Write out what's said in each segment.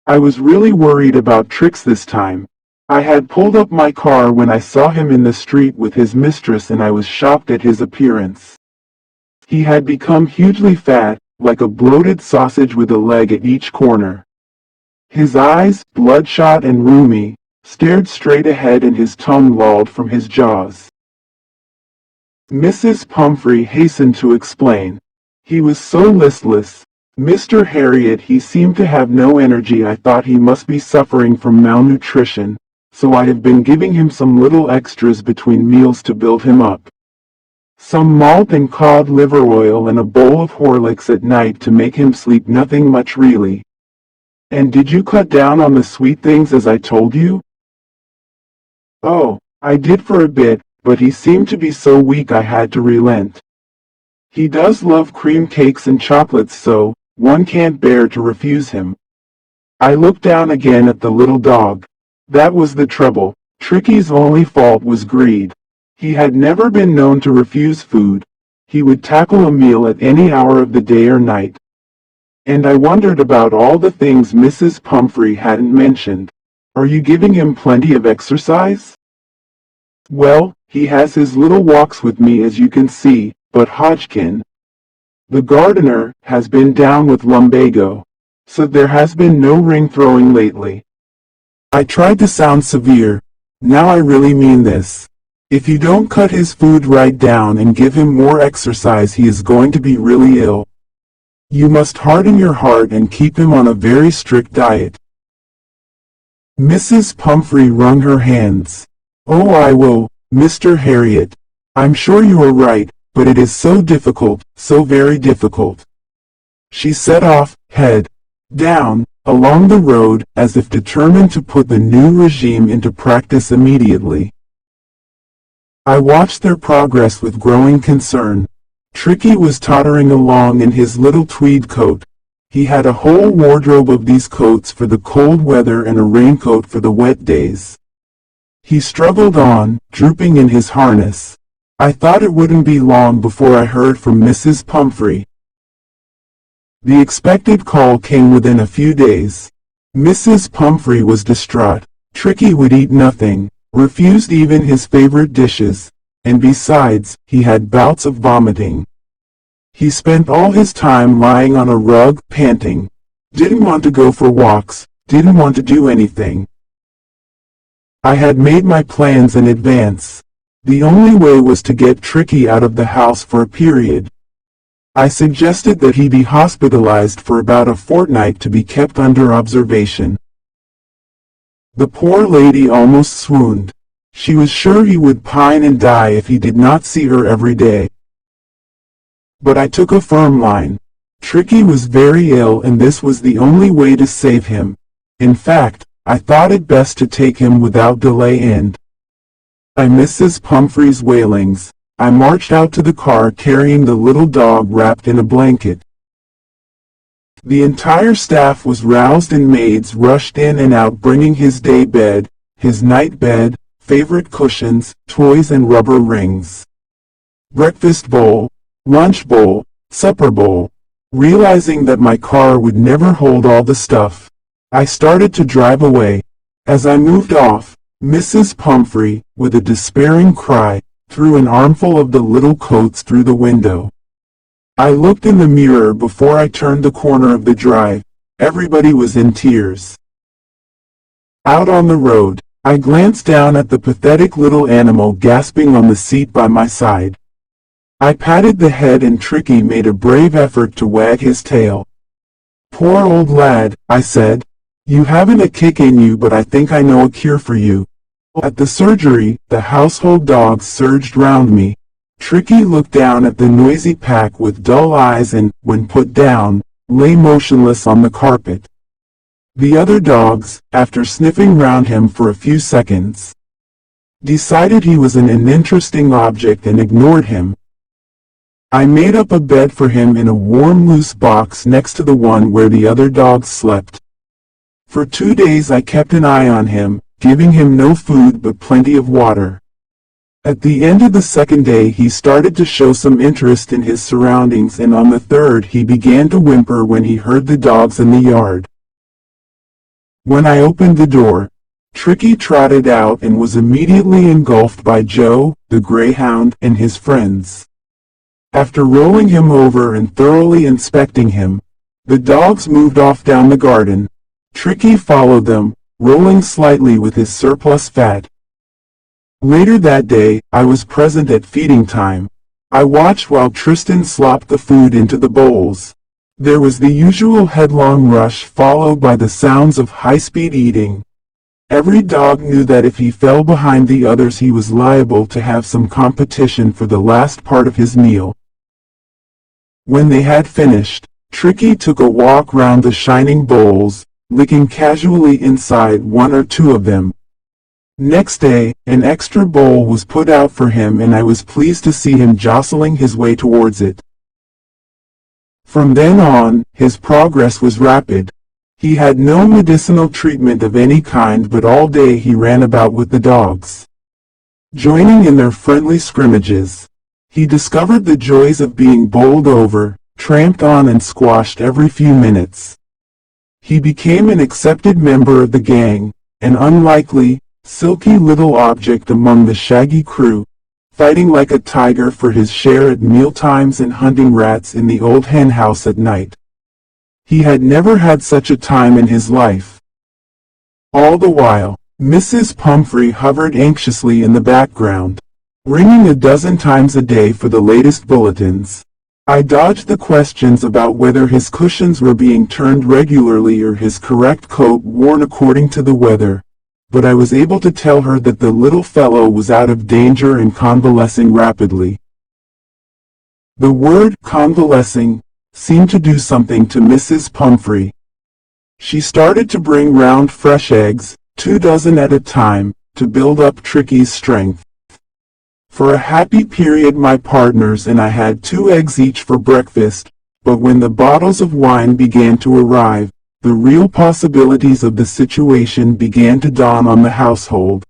I was really worried about Trix this time. I had pulled up my car when I saw him in the street with his mistress and I was shocked at his appearance. He had become hugely fat, like a bloated sausage with a leg at each corner. His eyes, bloodshot and rheumy, stared straight ahead and his tongue lolled from his jaws. Mrs. Pumphrey hastened to explain. He was so listless. Mr. Harriet, he seemed to have no energy. I thought he must be suffering from malnutrition, so I have been giving him some little extras between meals to build him up. Some malt and cod liver oil and a bowl of Horlicks at night to make him sleep. Nothing much really. And did you cut down on the sweet things as I told you? Oh, I did for a bit, but he seemed to be so weak I had to relent. He does love cream cakes and chocolates, so one can't bear to refuse him. I looked down again at the little dog. That was the trouble. Tricky's only fault was greed. He had never been known to refuse food. He would tackle a meal at any hour of the day or night. And I wondered about all the things Mrs. Pumphrey hadn't mentioned. Are you giving him plenty of exercise? Well, he has his little walks with me as you can see, but Hodgkin, the gardener, has been down with lumbago, so there has been no ring throwing lately. I tried to sound severe. Now I really mean this. If you don't cut his food right down and give him more exercise, he is going to be really ill. You must harden your heart and keep him on a very strict diet. Mrs. Pumphrey wrung her hands. Oh, I will, Mr. Harriet. I'm sure you are right, but it is so difficult, so very difficult. She set off, head down, along the road, as if determined to put the new regime into practice immediately. I watched their progress with growing concern. Tricky was tottering along in his little tweed coat. He had a whole wardrobe of these coats for the cold weather and a raincoat for the wet days. He struggled on, drooping in his harness. I thought it wouldn't be long before I heard from Mrs. Pumphrey. The expected call came within a few days. Mrs. Pumphrey was distraught. Tricky would eat nothing, refused even his favorite dishes, and besides, he had bouts of vomiting. He spent all his time lying on a rug, panting. Didn't want to go for walks, didn't want to do anything. I had made my plans in advance. The only way was to get Tricky out of the house for a period. I suggested that he be hospitalized for about a fortnight to be kept under observation. The poor lady almost swooned. She was sure he would pine and die if he did not see her every day. But I took a firm line. Tricky was very ill and this was the only way to save him. In fact, I thought it best to take him without delay and by Mrs. Pumphrey's wailings, I marched out to the car carrying the little dog wrapped in a blanket. The entire staff was roused and maids rushed in and out bringing his day bed, his night bed, favorite cushions, toys and rubber rings. Breakfast bowl, lunch bowl, supper bowl. Realizing that my car would never hold all the stuff, I started to drive away. As I moved off, Mrs. Pumphrey, with a despairing cry, threw an armful of the little coats through the window. I looked in the mirror before I turned the corner of the drive. Everybody was in tears. Out on the road, I glanced down at the pathetic little animal gasping on the seat by my side. I patted the head and Tricky made a brave effort to wag his tail. Poor old lad, I said. You haven't a kick in you, but I think I know a cure for you. At the surgery, the household dogs surged round me. Tricky looked down at the noisy pack with dull eyes and, when put down, lay motionless on the carpet. The other dogs, after sniffing round him for a few seconds, decided he was an uninteresting object and ignored him. I made up a bed for him in a warm loose box next to the one where the other dogs slept. For 2 days I kept an eye on him, giving him no food but plenty of water. At the end of the second day he started to show some interest in his surroundings, and on the third he began to whimper when he heard the dogs in the yard. When I opened the door, Tricky trotted out and was immediately engulfed by Joe, the greyhound, and his friends. After rolling him over and thoroughly inspecting him, the dogs moved off down the garden. Tricky followed them, rolling slightly with his surplus fat. Later that day, I was present at feeding time. I watched while Tristan slopped the food into the bowls. There was the usual headlong rush followed by the sounds of high-speed eating. Every dog knew that if he fell behind the others he was liable to have some competition for the last part of his meal. When they had finished, Tricky took a walk round the shining bowls, licking casually inside one or two of them. Next day, an extra bowl was put out for him and I was pleased to see him jostling his way towards it. From then on, his progress was rapid. He had no medicinal treatment of any kind, but all day he ran about with the dogs, joining in their friendly scrimmages. He discovered the joys of being bowled over, tramped on and squashed every few minutes. He became an accepted member of the gang, an unlikely, silky little object among the shaggy crew, fighting like a tiger for his share at mealtimes and hunting rats in the old hen house at night. He had never had such a time in his life. All the while, Mrs. Pumphrey hovered anxiously in the background, ringing a dozen times a day for the latest bulletins. I dodged the questions about whether his cushions were being turned regularly or his correct coat worn according to the weather, but I was able to tell her that the little fellow was out of danger and convalescing rapidly. The word convalescing seemed to do something to Mrs. Pumphrey. She started to bring round fresh eggs, 2 dozen at a time, to build up Tricky's strength. For a happy period my partners and I had 2 eggs each for breakfast, but when the bottles of wine began to arrive, the real possibilities of the situation began to dawn on the household.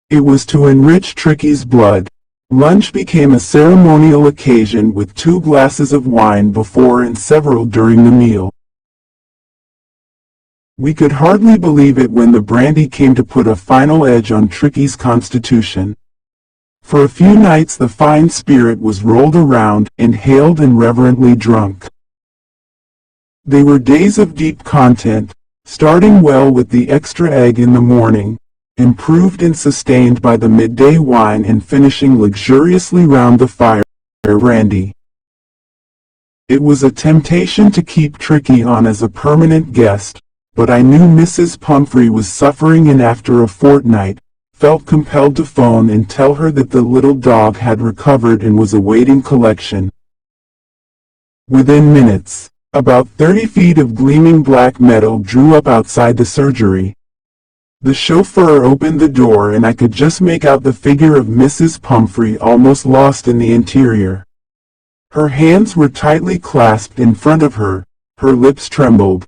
It was to enrich Tricky's blood. Lunch became a ceremonial occasion with 2 glasses of wine before and several during the meal. We could hardly believe it when the brandy came to put a final edge on Tricky's constitution. For a few nights the fine spirit was rolled around, inhaled and reverently drunk. They were days of deep content, starting well with the extra egg in the morning, improved and sustained by the midday wine and finishing luxuriously round the fire, brandy. It was a temptation to keep Tricky on as a permanent guest, but I knew Mrs. Pumphrey was suffering and after a fortnight, felt compelled to phone and tell her that the little dog had recovered and was awaiting collection. Within minutes, about 30 feet of gleaming black metal drew up outside the surgery. The chauffeur opened the door and I could just make out the figure of Mrs. Pumphrey almost lost in the interior. Her hands were tightly clasped in front of her, her lips trembled.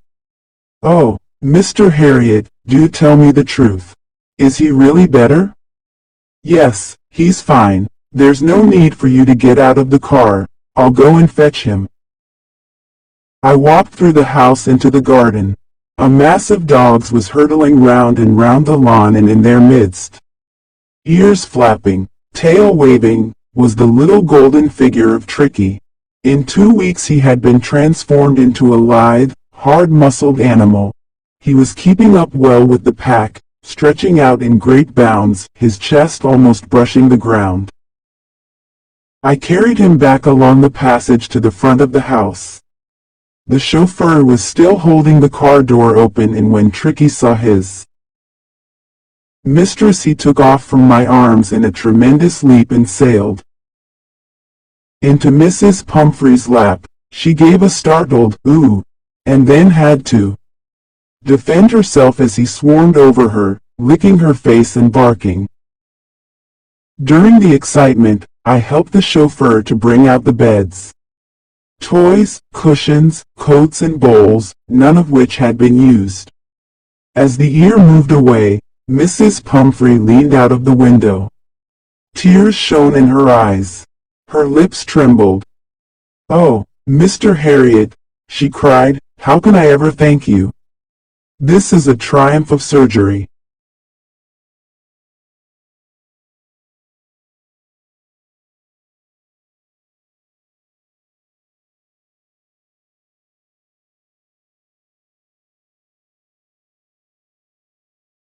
"Oh, Mr. Harriet, do tell me the truth. Is he really better?" "Yes, he's fine. There's no need for you to get out of the car. I'll go and fetch him." I walked through the house into the garden. A mass of dogs was hurtling round and round the lawn, and in their midst, ears flapping, tail waving, was the little golden figure of Tricky. In 2 weeks he had been transformed into a lithe, hard-muscled animal. He was keeping up well with the pack, stretching out in great bounds, his chest almost brushing the ground. I carried him back along the passage to the front of the house. The chauffeur was still holding the car door open, and when Tricky saw his mistress he took off from my arms in a tremendous leap and sailed into Mrs. Pumphrey's lap. She gave a startled "ooh," and then had to defend herself as he swarmed over her, licking her face and barking. During the excitement, I helped the chauffeur to bring out the beds, toys, cushions, coats and bowls, none of which had been used. As the ear moved away, Mrs. Pumphrey leaned out of the window. Tears shone in her eyes. Her lips trembled. "Oh, Mr. Harriet," she cried, "how can I ever thank you? This is a triumph of surgery.